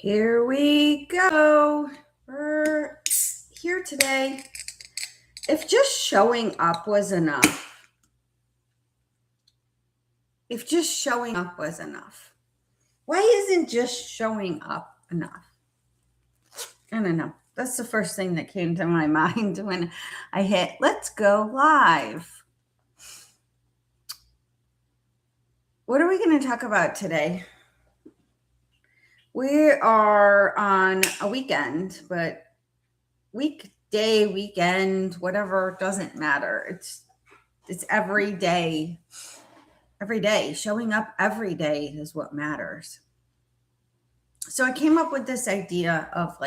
Here we go. We're here today. If just showing up was enough, why isn't just showing up enough? I don't know. That's the first thing that came to my mind when I hit let's go live. What are we going to talk about today? We are on a weekend, but weekday, weekend, whatever, doesn't matter. It's every day. Every day. Showing up every day is what matters. So I came up with this idea of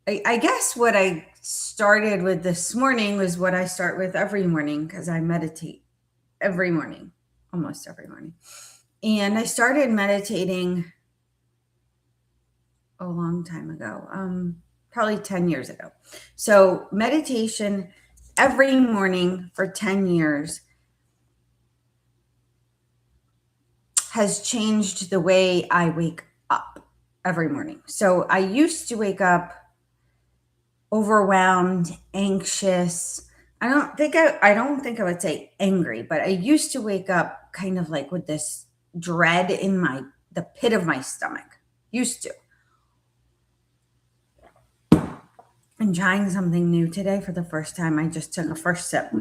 I guess what I started with this morning was what I start with every morning because I meditate every morning, almost every morning. And I started meditating a long time ago, probably 10 years ago. So meditation every morning for 10 years has changed the way I wake up every morning. So I used to wake up overwhelmed, anxious. I don't think I would say angry, but I used to wake up kind of like with this dread in the pit of my stomach. Used to. And trying something new today for the first time. I just took a first sip.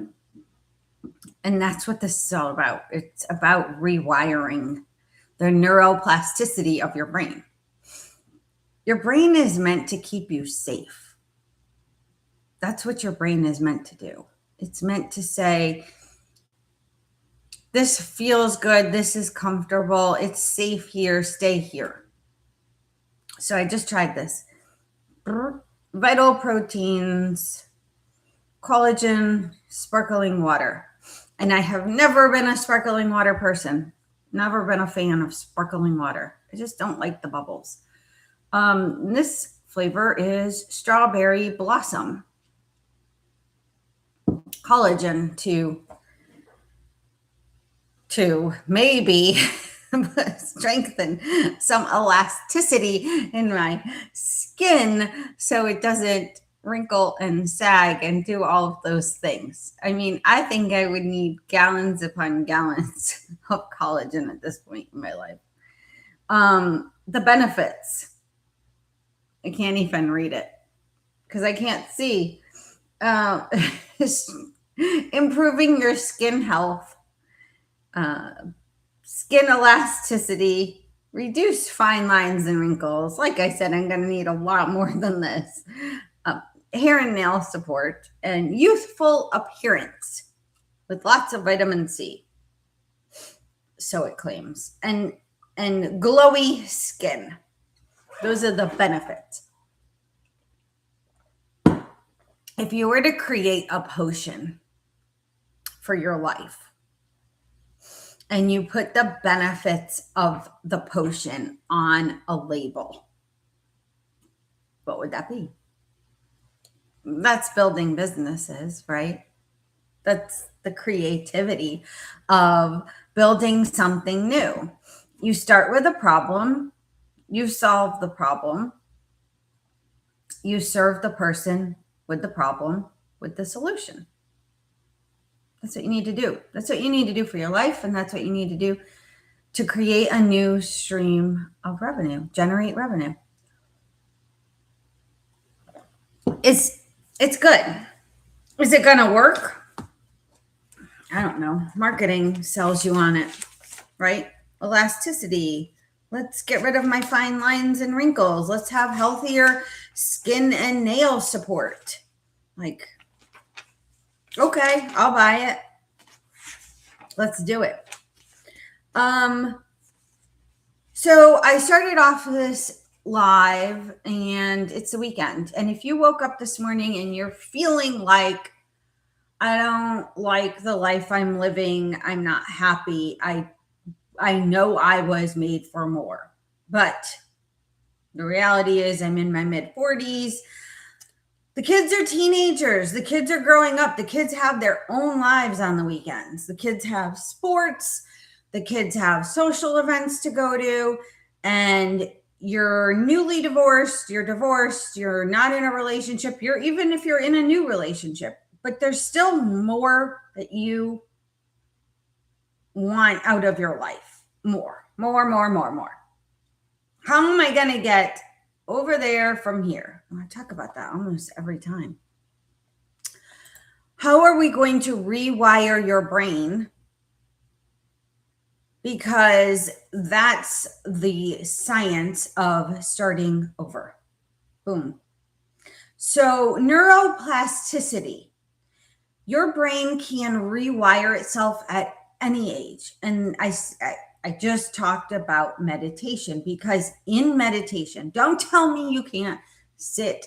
And that's what this is all about. It's about rewiring the neuroplasticity of your brain. Your brain is meant to keep you safe. That's what your brain is meant to do. It's meant to say, this feels good. This is comfortable. It's safe here. Stay here. So I just tried this. Vital proteins, collagen, sparkling water. And I have never been a sparkling water person. Never been a fan of sparkling water. I just don't like the bubbles. This flavor is strawberry blossom. Collagen to maybe strengthen some elasticity in my skin so it doesn't wrinkle and sag and do all of those things. I mean, I think I would need gallons upon gallons of collagen at this point in my life. The benefits, I can't even read it because I can't see. Improving your skin health, skin elasticity, reduce fine lines and wrinkles. Like I said, I'm going to need a lot more than this. Hair and nail support, and youthful appearance with lots of vitamin C. So it claims. And glowy skin. Those are the benefits. If you were to create a potion for your life and you put the benefits of the potion on a label, what would that be? That's building businesses, right? That's the creativity of building something new. You start with a problem, you solve the problem, you serve the person with the problem, with the solution. That's what you need to do. That's what you need to do for your life, and that's what you need to do to create a new stream of revenue, generate revenue. It's good. Is it going to work? I don't know. Marketing sells you on it, right? Elasticity. Let's get rid of my fine lines and wrinkles. Let's have healthier skin and nail support. Like, okay, I'll buy it. Let's do it. So I started off this live and it's the weekend. And if you woke up this morning and you're feeling like, I don't like the life I'm living, I'm not happy, I know I was made for more. But the reality is I'm in my mid-40s. The kids are teenagers. The kids are growing up. The kids have their own lives on the weekends. The kids have sports. The kids have social events to go to. and you're newly divorced, you're not in a relationship, even if you're in a new relationship, but there's still more that you want out of your life. More. How am I going to get over there from here? I talk about that almost every time. How are we going to rewire your brain? Because that's the science of starting over. Boom. So neuroplasticity, your brain can rewire itself at any age. And I just talked about meditation, because in meditation, don't tell me you can't sit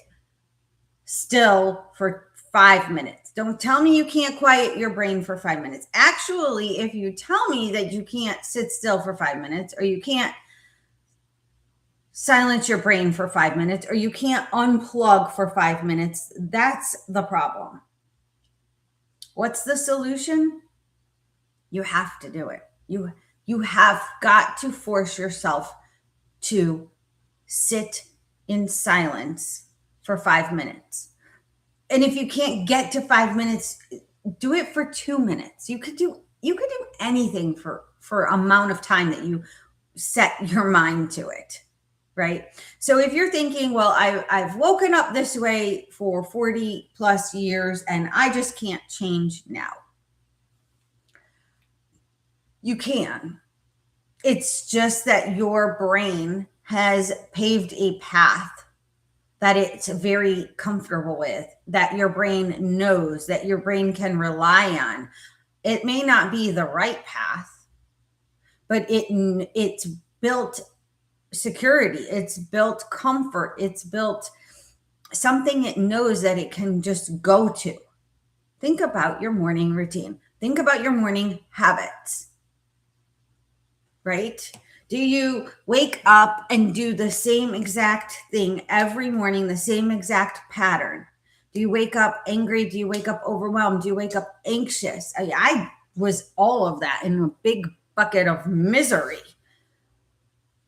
still for 5 minutes. Don't tell me you can't quiet your brain for 5 minutes. Actually, if you tell me that you can't sit still for 5 minutes, or you can't silence your brain for 5 minutes, or you can't unplug for 5 minutes, that's the problem. What's the solution? You have to do it. You have got to force yourself to sit in silence for 5 minutes. And if you can't get to 5 minutes, do it for 2 minutes. You could do anything for amount of time that you set your mind to it, right? So if you're thinking, well, I've woken up this way for 40 plus years and I just can't change now. You can. It's just that your brain has paved a path that it's very comfortable with, that your brain knows, that your brain can rely on. It may not be the right path, but it's built security, it's built comfort, it's built something it knows that it can just go to. Think about your morning routine. Think about your morning habits, right? Do you wake up and do the same exact thing every morning, the same exact pattern? Do you wake up angry? Do you wake up overwhelmed? Do you wake up anxious? I was all of that in a big bucket of misery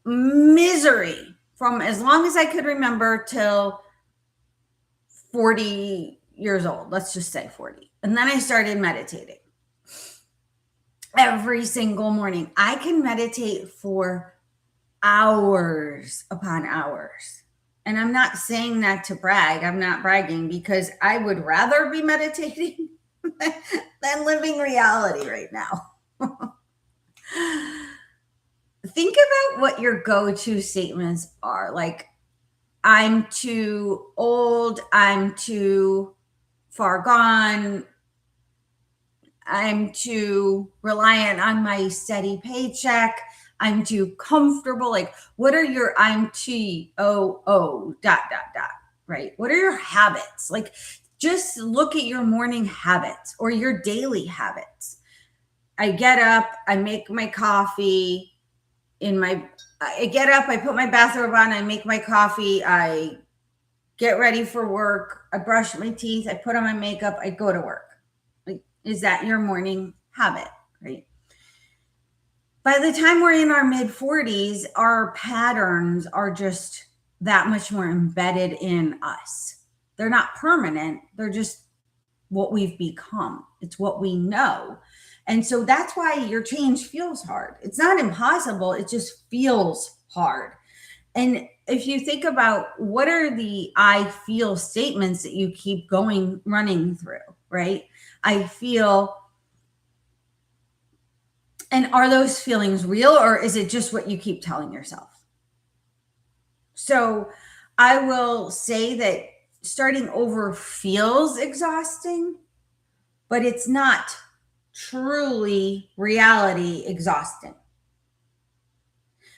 from as long as I could remember till 40 years old. Let's just say 40. And then I started meditating. Every single morning, I can meditate for hours upon hours. And I'm not saying that to brag. I'm not bragging, because I would rather be meditating than living reality right now. Think about what your go-to statements are. Like, I'm too old, I'm too far gone, I'm too reliant on my steady paycheck, I'm too comfortable. Like, what are your I'm TOO ... right? What are your habits? Like, just look at your morning habits or your daily habits. I get up, I make my coffee I get up, I put my bathrobe on, I make my coffee, I get ready for work, I brush my teeth, I put on my makeup, I go to work. Like, is that your morning habit, right? By the time we're in our mid-40s, our patterns are just that much more embedded in us. They're not permanent. They're just what we've become. It's what we know. And so that's why your change feels hard. It's not impossible. It just feels hard. And if you think about what are the I feel statements that you keep running through, right? I feel. And are those feelings real, or is it just what you keep telling yourself? So I will say that starting over feels exhausting, but it's not truly reality exhausting,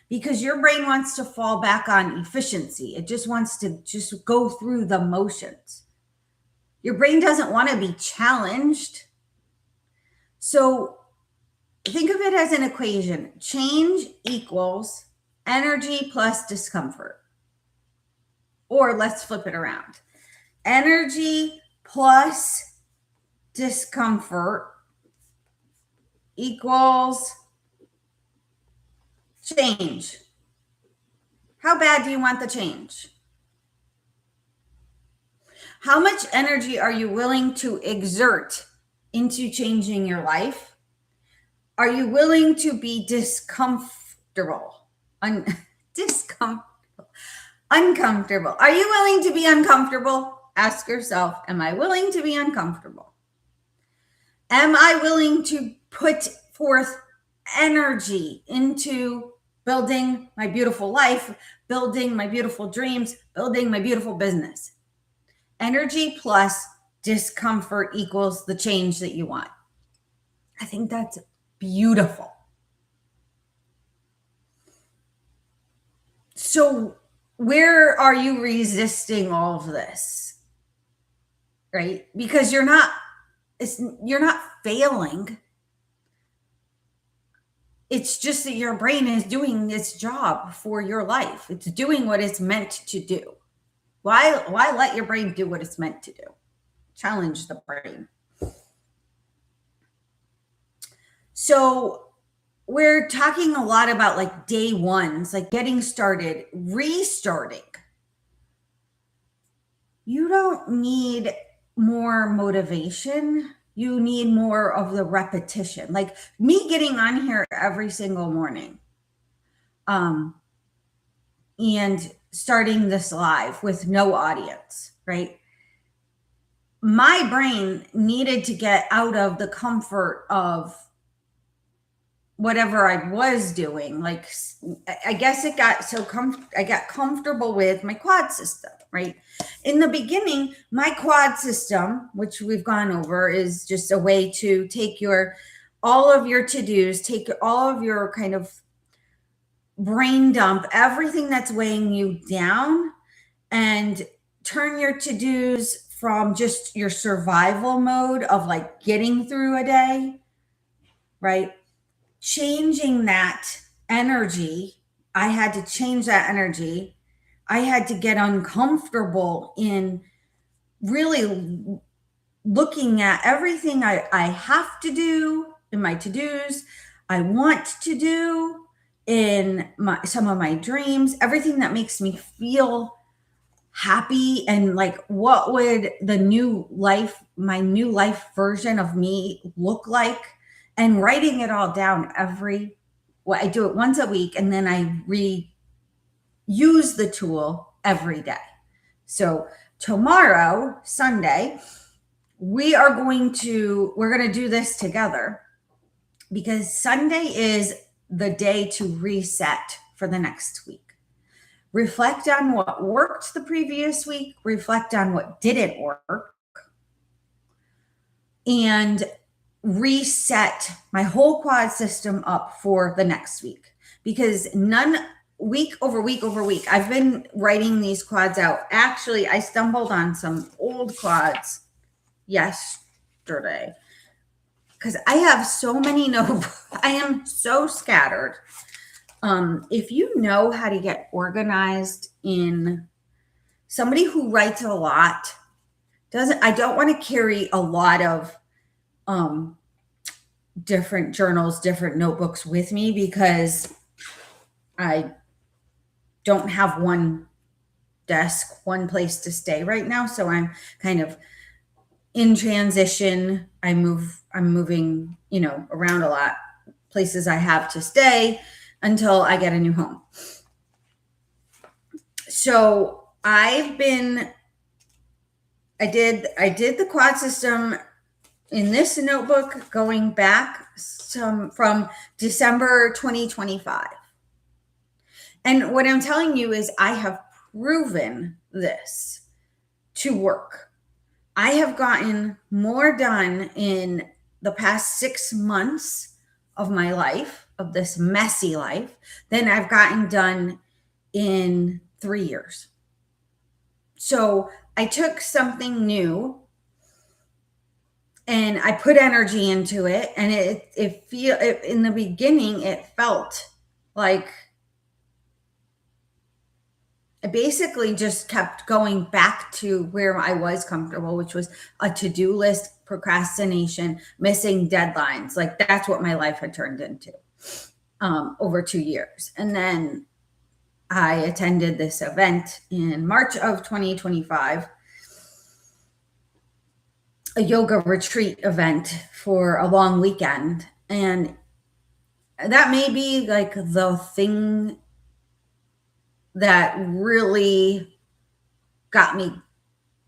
because your brain wants to fall back on efficiency. It just wants to just go through the motions. Your brain doesn't want to be challenged. So think of it as an equation. Change equals energy plus discomfort. Or let's flip it around. Energy plus discomfort equals change. How bad do you want the change? How much energy are you willing to exert into changing your life? Are you willing to be uncomfortable? Are you willing to be uncomfortable? Ask yourself, am I willing to be uncomfortable? Am I willing to put forth energy into building my beautiful life, building my beautiful dreams, building my beautiful business? Energy plus discomfort equals the change that you want. I think that's beautiful. So where are you resisting all of this? Right? Because you're not failing. It's just that your brain is doing its job for your life. It's doing what it's meant to do. Why let your brain do what it's meant to do? Challenge the brain. So we're talking a lot about like day ones, like getting started, restarting. You don't need more motivation. You need more of the repetition. Like me getting on here every single morning. And starting this live with no audience, right? My brain needed to get out of the comfort of whatever I was doing. Like, I guess it got so I got comfortable with my quad system, right? In the beginning, my quad system, which we've gone over, is just a way to take all of your to-dos, take all of your kind of brain dump, everything that's weighing you down, and turn your to-dos from just your survival mode of like getting through a day, right? Changing that energy. I had to change that energy. I had to get uncomfortable in really looking at everything I have to do in my to-dos, I want to do in some of my dreams, everything that makes me feel happy, and like what would my new life version of me look like, and writing it all down I do it once a week, and then I reuse the tool every day. So tomorrow, Sunday, we're going to do this together, because Sunday is the day to reset for the next week. Reflect on what worked the previous week, reflect on what didn't work, and reset my whole quad system up for the next week. Because week over week over week, I've been writing these quads out. Actually, I stumbled on some old quads yesterday because I have so many notebooks. I am so scattered. If you know how to get organized in somebody who writes a lot, I don't want to carry a lot of different journals, different notebooks with me, because I don't have one desk, one place to stay right now. So I'm kind of in transition. I'm moving, around a lot, places I have to stay until I get a new home. So I did the quad system in this notebook going back from December 2025. And what I'm telling you is I have proven this to work. I have gotten more done in the past 6 months of my life, of this messy life, than I've gotten done in 3 years. So I took something new and I put energy into it, and in the beginning, it felt like I basically just kept going back to where I was comfortable, which was a to-do list, procrastination, missing deadlines. Like that's what my life had turned into over 2 years. And then I attended this event in March of 2025, a yoga retreat event for a long weekend. And that may be like the thing that really got me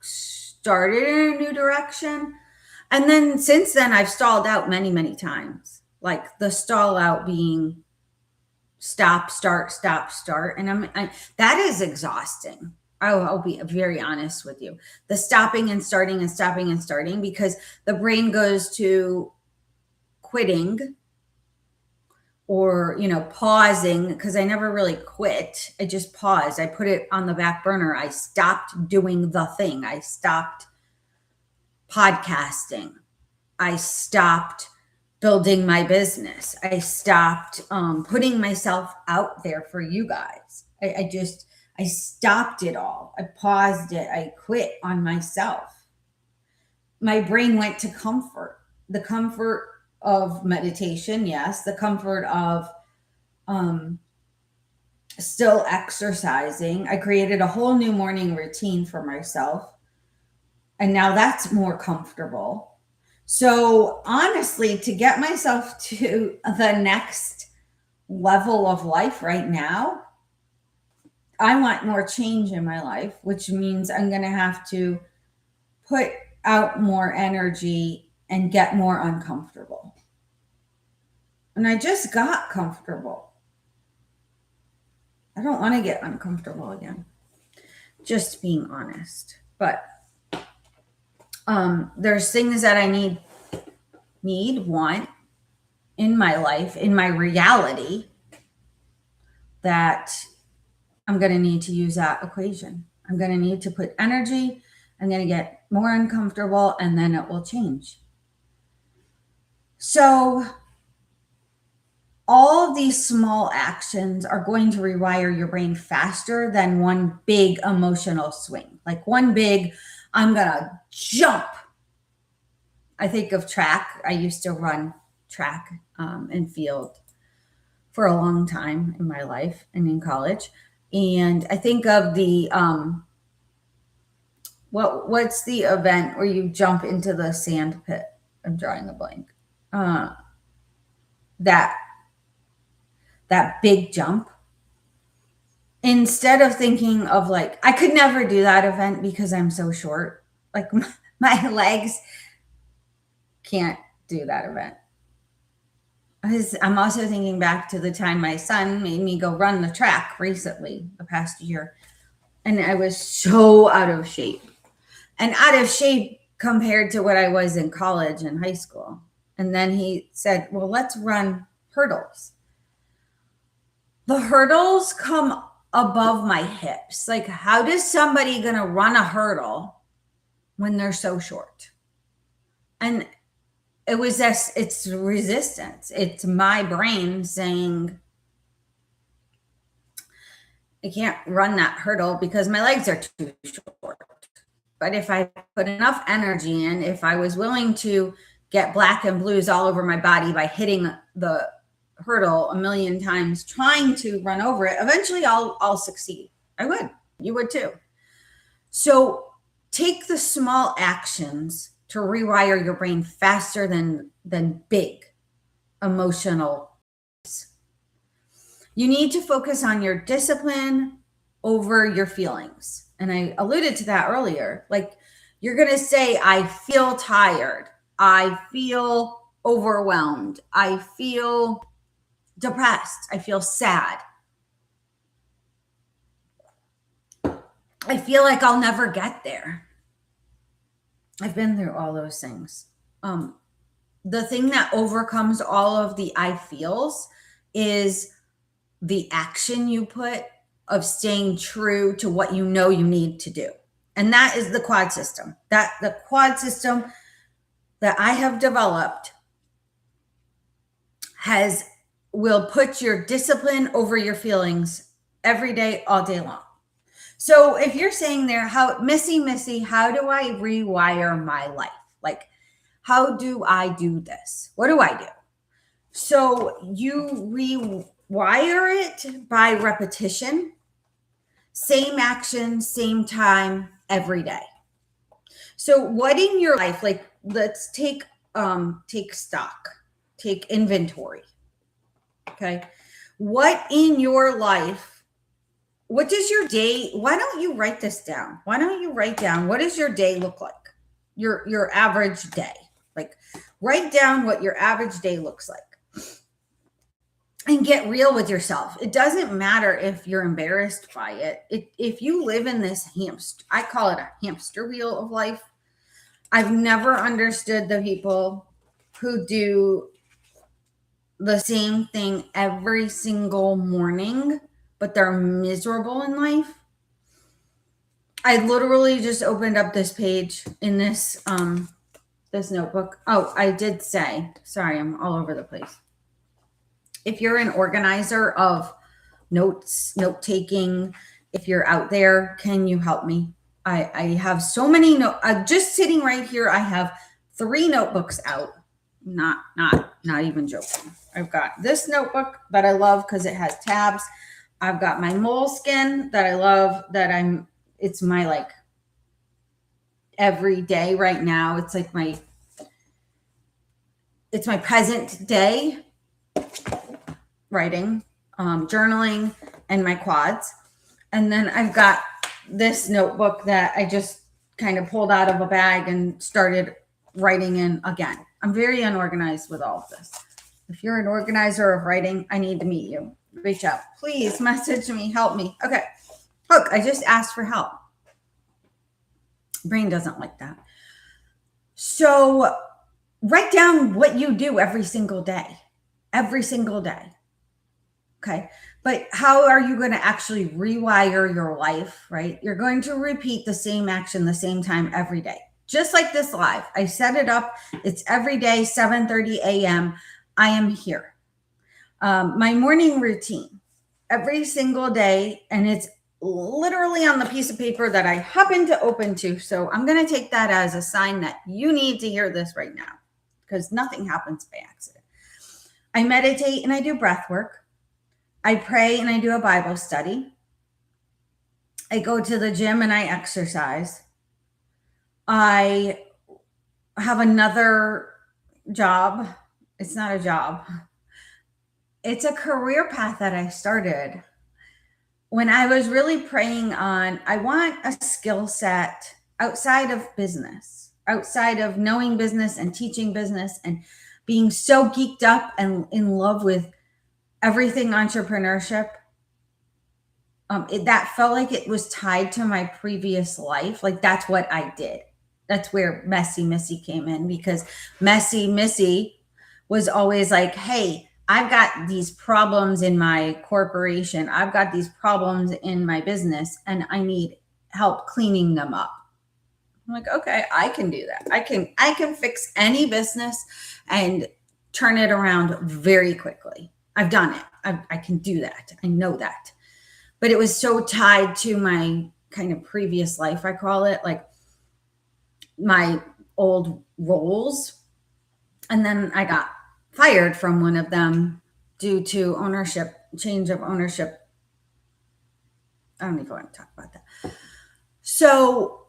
started in a new direction. And then since then, I've stalled out many, many times. Like the stall out being stop, start, stop, start. And that is exhausting. I'll be very honest with you. The stopping and starting and stopping and starting, because the brain goes to quitting or, pausing, because I never really quit. I just paused. I put it on the back burner. I stopped doing the thing. I stopped podcasting. I stopped building my business. I stopped putting myself out there for you guys. I stopped it all. I paused it. I quit on myself. My brain went to comfort, the comfort of meditation. Yes. The comfort of still exercising. I created a whole new morning routine for myself. And now that's more comfortable. So honestly, to get myself to the next level of life right now, I want more change in my life, which means I'm going to have to put out more energy and get more uncomfortable. And I just got comfortable. I don't want to get uncomfortable again. Just being honest. But there's things that I want in my life, in my reality, that I'm going to need to use that equation. I'm going to need to put energy. I'm going to get more uncomfortable, and then it will change. So all of these small actions are going to rewire your brain faster than one big emotional swing. Like one big, I'm going to jump. I think of track. I used to run track and field for a long time in my life and in college. And I think of the, what's the event where you jump into the sand pit? I'm drawing a blank. That big jump. Instead of thinking of like, I could never do that event because I'm so short. Like my legs can't do that event. I'm also thinking back to the time my son made me go run the track recently, the past year. And I was so out of shape. And out of shape compared to what I was in college and high school. And then he said, well, let's run hurdles. The hurdles come above my hips. Like, how does somebody going to run a hurdle when they're so short? And it was this, it's resistance. It's my brain saying, I can't run that hurdle because my legs are too short. But if I put enough energy in, if I was willing to get black and blues all over my body by hitting the hurdle a million times, trying to run over it, eventually I'll succeed. I would. You would too. So take the small actions to rewire your brain faster than big emotional. You need to focus on your discipline over your feelings. And I alluded to that earlier. Like, you're going to say, I feel tired. I feel overwhelmed. I feel depressed. I feel sad. I feel like I'll never get there. I've been through all those things. The thing that overcomes all of the I feels is the action you put of staying true to what you know you need to do. And that is the quad system. The quad system that I have developed will put your discipline over your feelings every day, all day long. So if you're saying there, Missy, how do I rewire my life? Like, how do I do this? What do I do? So you rewire it by repetition. same action, same time, every day. So what in your life, like let's take stock, take inventory. Okay. What in your life, what does your day, why don't you write this down? Why don't you write down what does your day look like? Your average day. Like write down what your average day looks like. And get real with yourself. It doesn't matter if you're embarrassed by it. If you live in this I call it a hamster wheel of life. I've never understood the people who do the same thing every single morning, but they're miserable in life. I literally just opened up this page in this notebook. Oh, I did say, sorry, I'm all over the place. If you're an organizer of notes, note taking, if you're out there, can you help me? I have so many just sitting right here. I have 3 notebooks out. Not even joking. I've got this notebook that I love because it has tabs. I've got my moleskin that I love it's my like every day right now. It's like it's my present day writing, journaling, and my quads. And then I've got this notebook that I just kind of pulled out of a bag and started writing in again. I'm very unorganized with all of this. If you're an organizer of writing, I need to meet you. Reach out. Please message me. Help me. Okay. Look, I just asked for help. Brain doesn't like that. So write down what you do every single day. Every single day. Okay. But how are you going to actually rewire your life, right? You're going to repeat the same action the same time every day. Just like this live. I set it up. It's every day, 7:30 a.m. I am here. My morning routine every single day. And it's literally on the piece of paper that I happen to open to. So I'm going to take that as a sign that you need to hear this right now because nothing happens by accident. I meditate and I do breath work. I pray and I do a Bible study. I go to the gym and I exercise. I have another job. It's not a job. It's a career path that I started when I was really praying on, I want a skill set outside of business, outside of knowing business and teaching business and being so geeked up and in love with everything entrepreneurship. That felt like it was tied to my previous life. Like that's what I did. That's where Messie Missy came in because Messie Missy was always like, hey, I've got these problems in my corporation. I've got these problems in my business and I need help cleaning them up. I'm like, okay, I can do that. I can fix any business and turn it around very quickly. I've done it. I can do that. I know that. But it was so tied to my kind of previous life, I call it, like my old roles. And then I got fired from one of them due to change of ownership. I don't even want to talk about that. So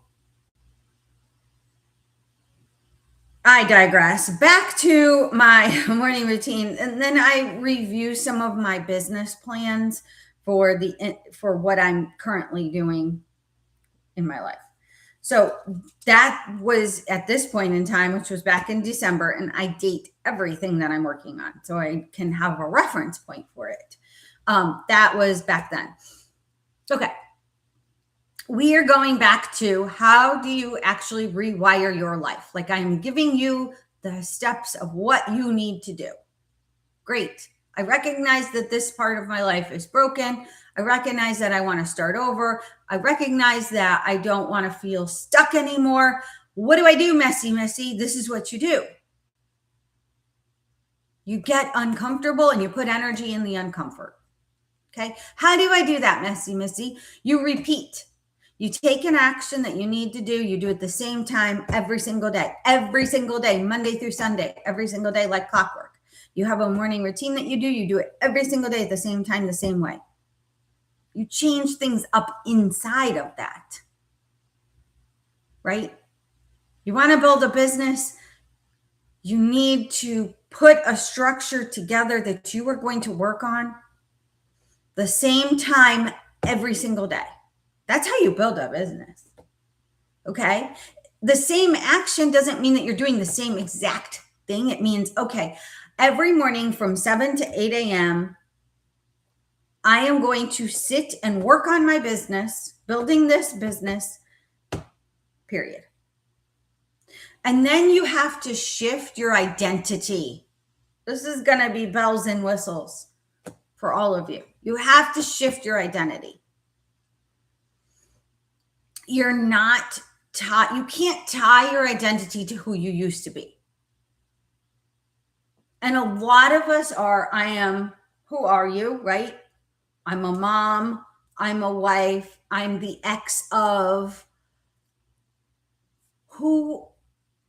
I digress. Back to my morning routine. And then I review some of my business plans for what I'm currently doing in my life. So that was at this point in time, which was back in December, and I date everything that I'm working on so I can have a reference point for it. That was back then. Okay. We are going back to how do you actually rewire your life? Like I'm giving you the steps of what you need to do. Great. I recognize that this part of my life is broken. I recognize that I want to start over. I recognize that I don't want to feel stuck anymore. What do I do, Messie Missy? This is what you do. You get uncomfortable and you put energy in the uncomfort. Okay. How do I do that, Messie Missy? You repeat. You take an action that you need to do. You do it the same time every single day, Monday through Sunday, every single day, like clockwork. You have a morning routine that you do it every single day at the same time, the same way. You change things up inside of that, right? You want to build a business, you need to put a structure together that you are going to work on the same time every single day. That's how you build a business. Okay? The same action doesn't mean that you're doing the same exact thing. It means, okay, every morning from 7 to 8 a.m., I am going to sit and work on my business, building this business, period. And then you have to shift your identity. This is going to be bells and whistles for all of you. You have to shift your identity. You're not you can't tie your identity to who you used to be. And a lot of us are, who are you, right? I'm a mom, I'm a wife, I'm the ex of. Who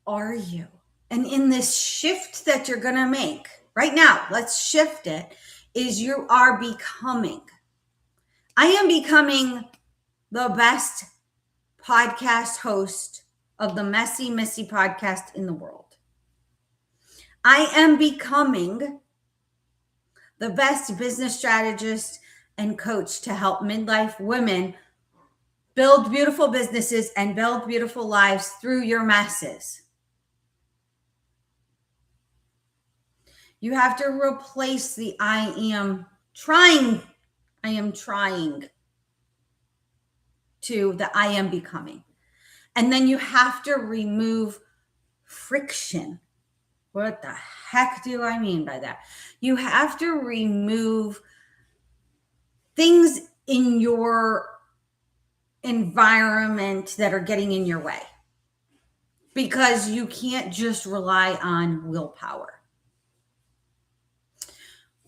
are you? And in this shift that you're going to make right now, let's shift it, is you are becoming. I am becoming the best podcast host of the Messie Missy Podcast in the world. I am becoming the best business strategist and coach to help midlife women build beautiful businesses and build beautiful lives through your messes. You have to replace the I am trying to the I am becoming. And then you have to remove friction. What the heck do I mean by that? You have to remove things in your environment that are getting in your way, because you can't just rely on willpower.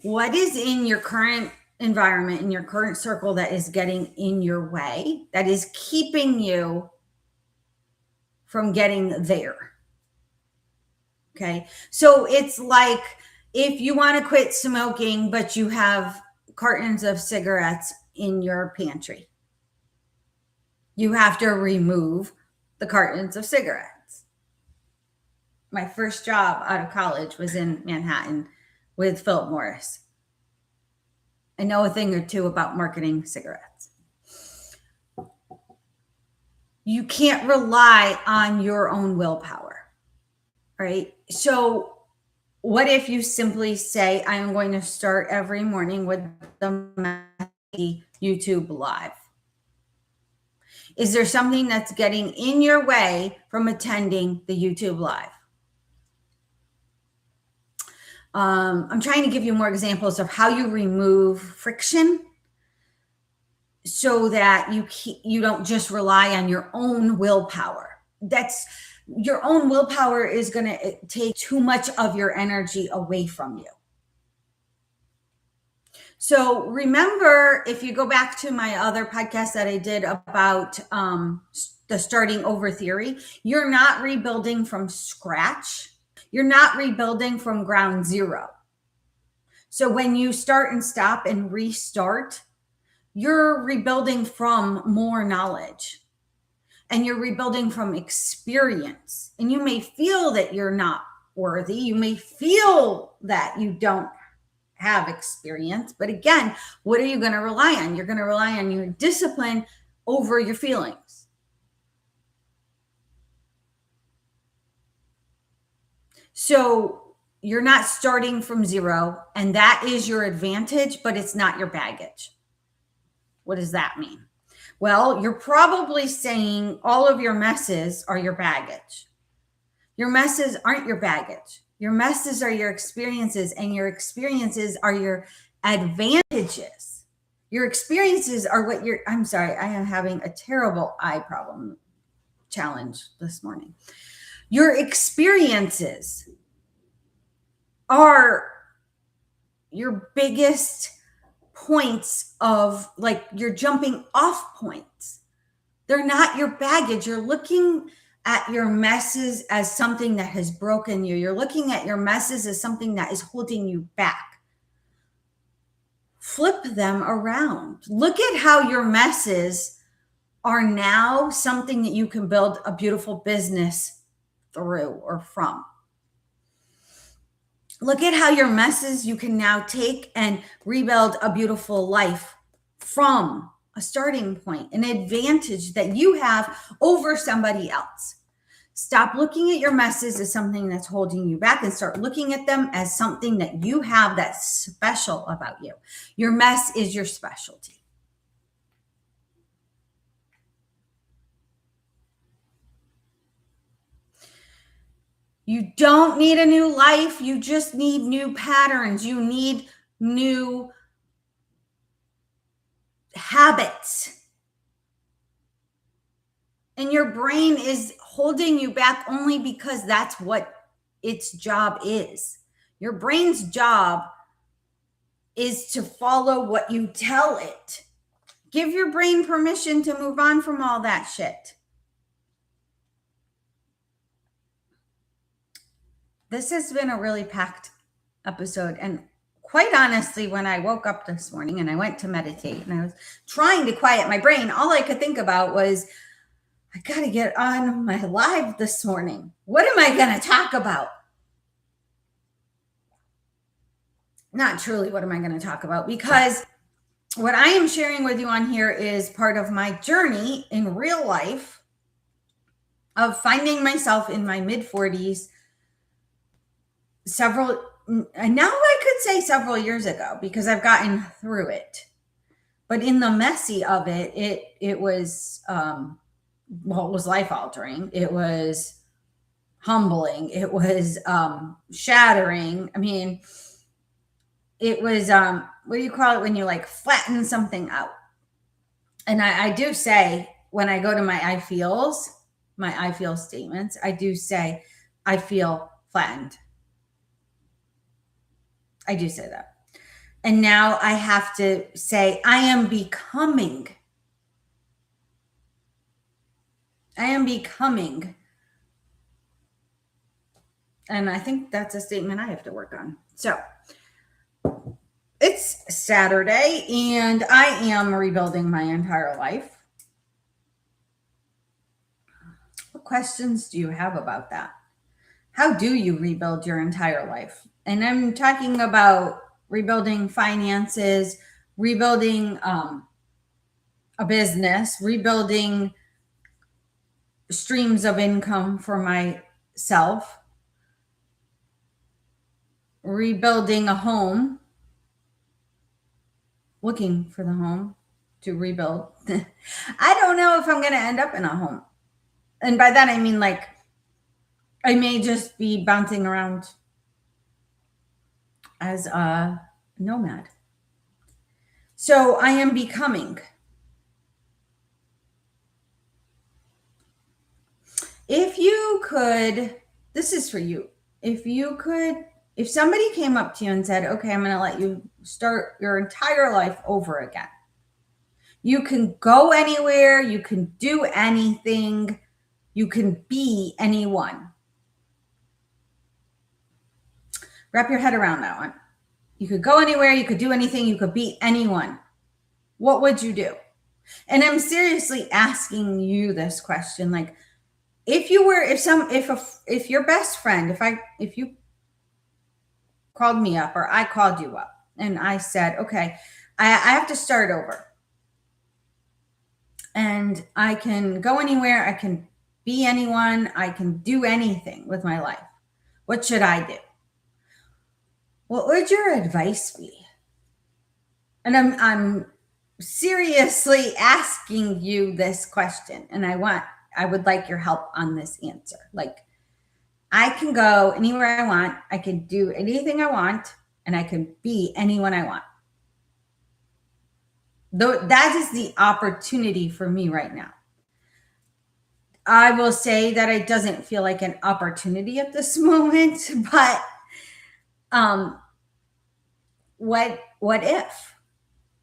What is in your current environment, in your current circle, that is getting in your way, that is keeping you from getting there? Okay. So it's like if you want to quit smoking, but you have cartons of cigarettes in your pantry, you have to remove the cartons of cigarettes. My first job out of college was in Manhattan with Philip Morris. I know a thing or two about marketing cigarettes. You can't rely on your own willpower, right? So what if you simply say, I'm going to start every morning with the YouTube Live? Is there something that's getting in your way from attending the YouTube Live? I'm trying to give you more examples of how you remove friction so that you don't just rely on your own willpower. Your own willpower is going to take too much of your energy away from you. So remember, if you go back to my other podcast that I did about the starting over theory, you're not rebuilding from scratch. You're not rebuilding from ground zero. So when you start and stop and restart, you're rebuilding from more knowledge, and you're rebuilding from experience. And you may feel that you're not worthy. You may feel that you don't have experience. But again, what are you going to rely on? You're going to rely on your discipline over your feelings. So you're not starting from zero, and that is your advantage, but it's not your baggage. What does that mean? Well, you're probably saying all of your messes are your baggage. Your messes aren't your baggage. Your messes are your experiences, and your experiences are your advantages. Your experiences are what I'm sorry, I am having a terrible eye problem challenge this morning. Your experiences are your biggest points of, like, your jumping off points. They're not your baggage. You're looking at your messes as something that has broken you. You're looking at your messes as something that is holding you back. flip them around. Look at how your messes are now something that you can build a beautiful business through or from. Look at how your messes you can now take and rebuild a beautiful life from a starting point, an advantage that you have over somebody else. Stop looking at your messes as something that's holding you back and start looking at them as something that you have that's special about you. Your mess is your specialty. You don't need a new life. You just need new patterns. You need new habits. And your brain is holding you back only because that's what its job is. Your brain's job is to follow what you tell it. Give your brain permission to move on from all that shit. This has been a really packed episode. And quite honestly, when I woke up this morning and I went to meditate and I was trying to quiet my brain, all I could think about was, I got to get on my live this morning. What am I going to talk about? Not truly what am I going to talk about, because what I am sharing with you on here is part of my journey in real life of finding myself in my mid-40s now I could say several years ago, because I've gotten through it. But in the messy of it, it was, it was life altering. It was humbling. It was shattering. I mean, it was, what do you call it when you like flatten something out? And I do say, when I go to my I feel statements, I do say, I feel flattened. I do say that. And now I have to say, I am becoming. And I think that's a statement I have to work on. So it's Saturday and I am rebuilding my entire life. What questions do you have about that? How do you rebuild your entire life? And I'm talking about rebuilding finances, rebuilding a business, rebuilding streams of income for myself, rebuilding a home, looking for the home to rebuild. I don't know if I'm going to end up in a home. And by that, I mean, like, I may just be bouncing around as a nomad. So I am becoming. If you could, this is for you. If somebody came up to you and said, okay, I'm going to let you start your entire life over again. You can go anywhere. You can do anything. You can be anyone. Wrap your head around that one. You could go anywhere. You could do anything. You could be anyone. What would you do? And I'm seriously asking you this question. Like, if your best friend, if you called me up or I called you up and I said, okay, I have to start over and I can go anywhere. I can be anyone. I can do anything with my life. What should I do? What would your advice be? And I'm seriously asking you this question, and I would like your help on this answer. Like, I can go anywhere I want. I can do anything I want, and I can be anyone I want. Though that is the opportunity for me right now. I will say that it doesn't feel like an opportunity at this moment, but what if?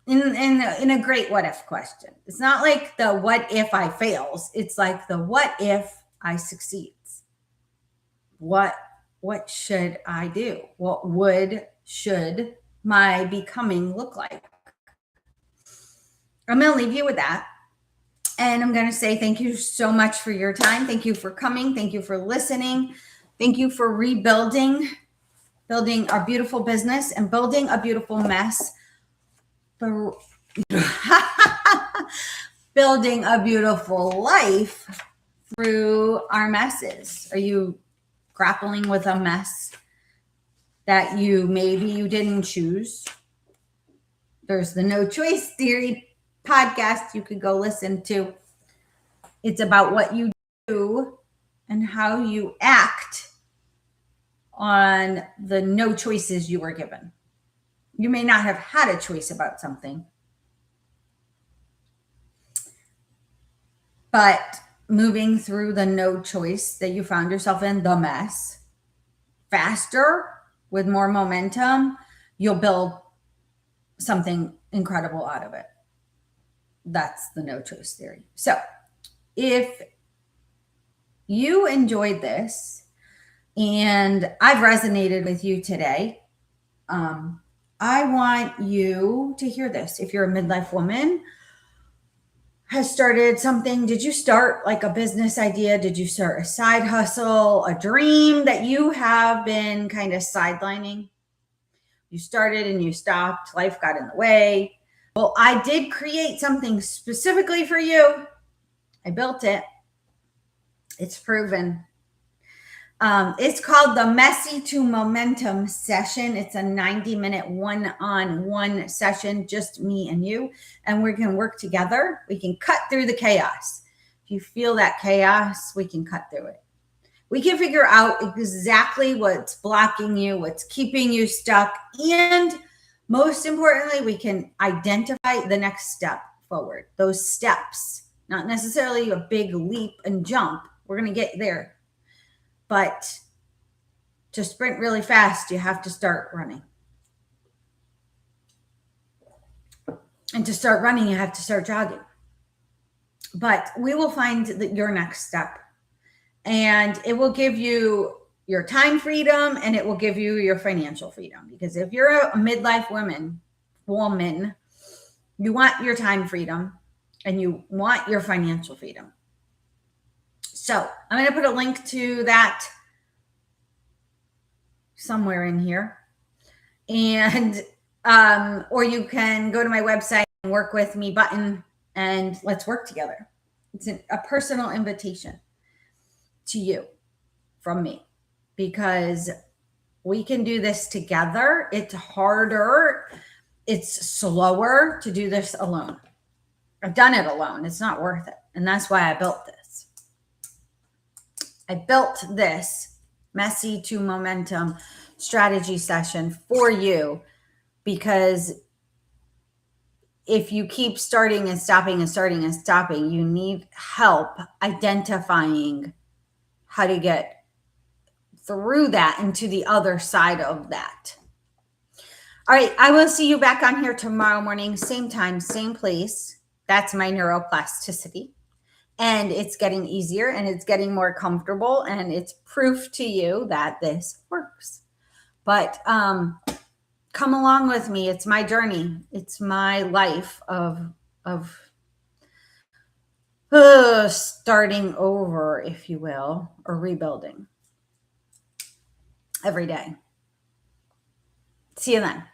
In a great what if question. It's not like the what if I fails. It's like the what if I succeeds. What should I do? What should my becoming look like? I'm going to leave you with that. And I'm going to say thank you so much for your time. Thank you for coming. Thank you for listening. Thank you for building our beautiful business and building a beautiful mess. Building a beautiful life through our messes. Are you grappling with a mess that maybe you didn't choose? There's the No Choice Theory podcast you could go listen to. It's about what you do and how you act on the no choices you were given. You may not have had a choice about something, but moving through the no choice that you found yourself in, the mess, faster, with more momentum, you'll build something incredible out of it. That's the no choice theory. So if you enjoyed this and I've resonated with you today, I want you to hear this. If you're a midlife woman, has started something, did you start like a business idea? Did you start a side hustle, a dream that you have been kind of sidelining? You started and you stopped, life got in the way. Well, I did create something specifically for you. I built it. It's proven. It's called the Messy to Momentum session. It's a 90-minute one-on-one session, just me and you, and we can work together. We can cut through the chaos. If you feel that chaos, we can cut through it. We can figure out exactly what's blocking you, what's keeping you stuck, and most importantly, we can identify the next step forward. Those steps, not necessarily a big leap and jump. We're going to get there. But to sprint really fast, you have to start running. And to start running, you have to start jogging. But we will find your next step. And it will give you your time freedom and it will give you your financial freedom. Because if you're a midlife woman, you want your time freedom and you want your financial freedom. So I'm going to put a link to that somewhere in here. And, or you can go to my website and work with me button and let's work together. It's a personal invitation to you from me because we can do this together. It's harder. It's slower to do this alone. I've done it alone. It's not worth it. And that's why I built this. I built this Messy to Momentum strategy session for you because if you keep starting and stopping and starting and stopping, you need help identifying how to get through that and to the other side of that. All right, I will see you back on here tomorrow morning, same time, same place. That's my neuroplasticity. And it's getting easier and it's getting more comfortable and it's proof to you that this works. But come along with me. It's my journey. It's my life of starting over, if you will, or rebuilding every day. See you then.